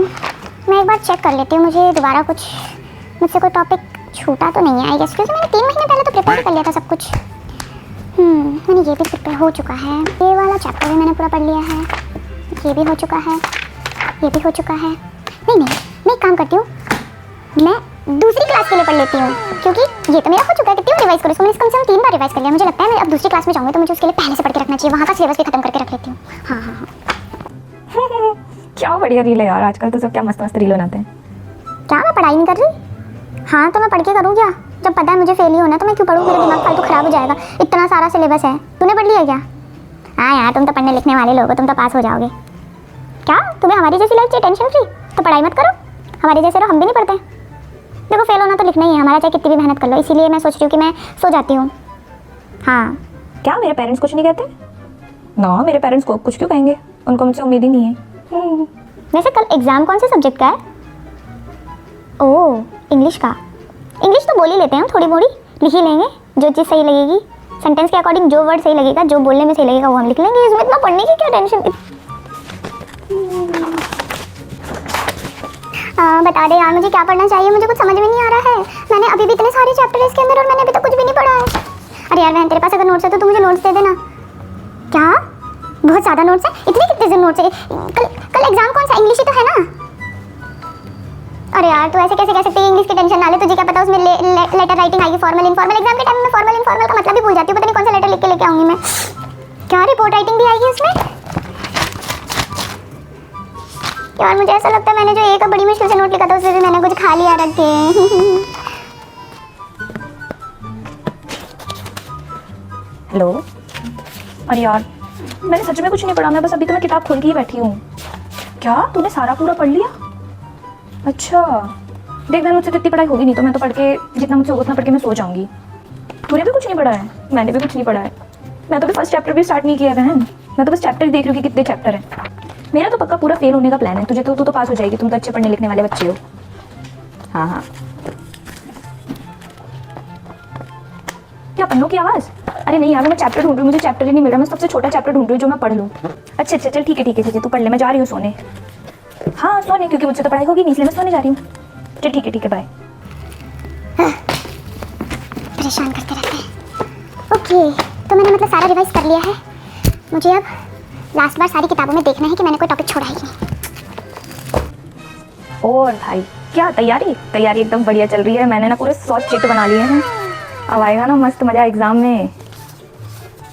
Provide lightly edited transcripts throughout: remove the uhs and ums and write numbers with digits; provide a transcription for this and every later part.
मैं एक बार चेक कर लेती हूँ, मुझे दोबारा कुछ मुझसे कोई टॉपिक छूटा तो नहीं है आई गेस, क्योंकि मैंने 3 महीने पहले तो प्रिपेयर कर लिया था सब कुछ। मैंने ये भी प्रिपेयर हो चुका है, ये वाला चैप्टर भी मैंने पूरा पढ़ लिया है, ये भी हो चुका है, ये भी हो चुका है। नहीं मैं एक काम करती हूँ, मैं दूसरी क्लास के लिए पढ़ लेती हूँ, क्योंकि ये तो मेरा हो चुका है। कितनी बार रिवाइज करूँ इसको, मैंने कम से कम 3 बार रिवाइज कर लिया। मुझे लगता है मैं अब दूसरी क्लास में जाऊँगी तो मुझे उसके लिए पहले से पढ़ के रखना चाहिए, वहाँ का सिलेबस भी खत्म करके रख लेती हूँ। हाँ। क्या बढ़िया रील है यार, आजकल तो सब क्या मस्त मस्त रील बनाते हैं। क्या मैं पढ़ाई नहीं कर रही? हाँ तो मैं पढ़ के करूँ क्या? जब पता है मुझे फेल ही होना तो मैं क्यों पढ़ूँ, मेरा दिमाग फालतू खराब हो जाएगा। इतना सारा सिलेबस है, तूने पढ़ लिया क्या? हाँ यार तुम तो पढ़ने लिखने वाले लोग हो, तुम तो पास हो जाओगे। क्या तुम्हें हमारी जैसी लाइफ चाहिए टेंशन फ्री? तो पढ़ाई मत करो, हमारे जैसे रहो, हम भी नहीं पढ़ते। देखो फेल होना तो लिखना ही है हमारा, चाहे कितनी भी मेहनत कर लो, इसीलिए मैं सोच रही हूँ कि मैं सो जाती हूँ। हाँ। क्या मेरे पेरेंट्स कुछ नहीं कहते? ना, मेरे पेरेंट्स को कुछ क्यों कहेंगे, उनको मुझसे उम्मीद ही नहीं है। वैसे कल एग्ज़ाम कौन से सब्जेक्ट का है? ओह इंग्लिश का। इंग्लिश तो बोल ही लेते हैं हम, थोड़ी मोड़ी लिख ही लेंगे, जो चीज़ सही लगेगी सेंटेंस के अकॉर्डिंग, जो वर्ड सही लगेगा, जो बोलने में सही लगेगा वो हम लिख लेंगे। इसमें इतना पढ़ने की क्या टेंशन। बता दे यार मुझे क्या पढ़ना चाहिए, मुझे कुछ समझ में नहीं आ रहा है। मैंने अभी भी इतने सारे चैप्टर इसके अंदर और मैंने अभी तक कुछ भी नहीं पढ़ा है। अरे यार बहन तेरे पास अगर नोट्स है तो तू मुझे नोट्स दे देना। क्या बहुत ज़्यादा नोट्स है? इतने कितने नोट्स है? कल एग्जाम कौन सा, इंग्लिश ही तो है ना? अरे यार तू ऐसे कैसे कह सकती है, इंग्लिश की टेंशन ना ले, तुझे क्या पता उसमें लेटर राइटिंग आएगी, फॉर्मल इनफॉर्मल। एग्जाम के टाइम में फॉर्मल इनफॉर्मल का मतलब भी भूल जाती हूँ, पता नहीं कौन सा लेटर लिख के लेके आऊँगी मैं। क्या रिपोर्ट राइटिंग भी आएगी उसमें? यार मुझे ऐसा लगता है मैंने जो एक बड़ी मुश्किल से नोट लिखा था उसमें भी मैंने कुछ खा लिया रख के। हेलो। अरे यार मैंने सच में कुछ नहीं पढ़ा, मैं बस अभी तो मैं किताब खोल के ही बैठी हूँ। क्या तूने सारा पूरा पढ़ लिया? अच्छा देख बहन, मुझसे तो इतनी पढ़ाई होगी नहीं, तो मैं तो पढ़ के जितना मुझसे होगा उतना पढ़ के मैं सो जाऊँगी। तूने भी कुछ नहीं पढ़ा है? मैंने भी कुछ नहीं पढ़ा है, मैं तो भी फर्स्ट चैप्टर भी स्टार्ट नहीं किया बहन, मैं तो बस चैप्टर ही देख रही हूँ कि कितने चैप्टर हैं। मेरा तो पक्का पूरा फेल होने का प्लान है, तुझे तो तू तो पास हो जाएगी, तुम तो अच्छे पढ़ने लिखने वाले बच्चे हो। हाँ। क्या पन्नों की आवाज़? अरे नहीं यार मैं चैप्टर ढूंढ रही हूँ, मुझे चैप्टर ही नहीं मिल रहा, मैं सबसे छोटा चैप्टर ढूंढ रही हूँ जो मैं पढ़ लूँ। अच्छा चल ठीक है तू पढ़ ले, मैं जा रही हूँ सोने। हाँ सोने, क्योंकि मुझसे तो पढ़ाई होगी नहीं, इसलिए मैं सोने जा रही हूँ। चल ठीक है बाय। परेशान करते रहते हैं। ओके तो मैंने मतलब सारा रिवाइज कर लिया है, मुझे अब लास्ट बार सारी किताबों में देखना है कि मैंने कोई टॉपिक छोड़ा ही नहीं। और भाई क्या तैयारी एकदम बढ़िया चल रही है, मैंने ना पूरे 100 चिट बना लिए हैं, अब आएगा ना मस्त मज़ा एग्ज़ाम में।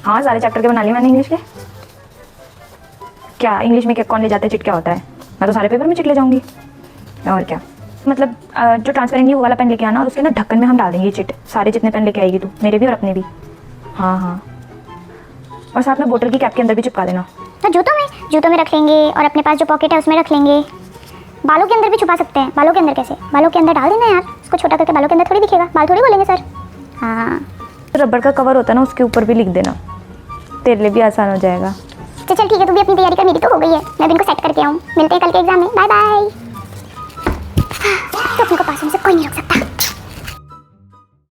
हाँ सारे चैप्टर के बना लिए मैंने इंग्लिश के। क्या इंग्लिश में क्या कौन ले जाता है चिट, क्या होता है? मैं तो सारे पेपर में चिट ले जाऊँगी और क्या। मतलब जो ट्रांसपेरेंट वो वाला पेन लेके आना और उसके ना ढक्कन में हम डाल देंगे चिट, सारे जितने पेन लेके आएगी तू, मेरे भी और अपने भी। हाँ और साथ में बोतल की कैप के अंदर भी चिपका देना। तो जूतों में रख लेंगे और अपने पास जो पॉकेट है उसमें रख लेंगे। बालों के अंदर भी छुपा सकते हैं। बालों के अंदर कैसे? बालों के अंदर डाल देना यार, उसको छोटा करके बालों के अंदर थोड़ी दिखेगा, बाल थोड़ी बोलेंगे सर। हाँ रबड़ का कवर होता है ना, उसके ऊपर भी लिख देना, तेरे लिए भी आसान हो जाएगा। चल ठीक है, तू भी अपनी तैयारी कर, मेरी तो हो गई है, मैं भी इनको सेट करके आऊँ। मिलते हैं कल के एग्जाम में, बाय बाय।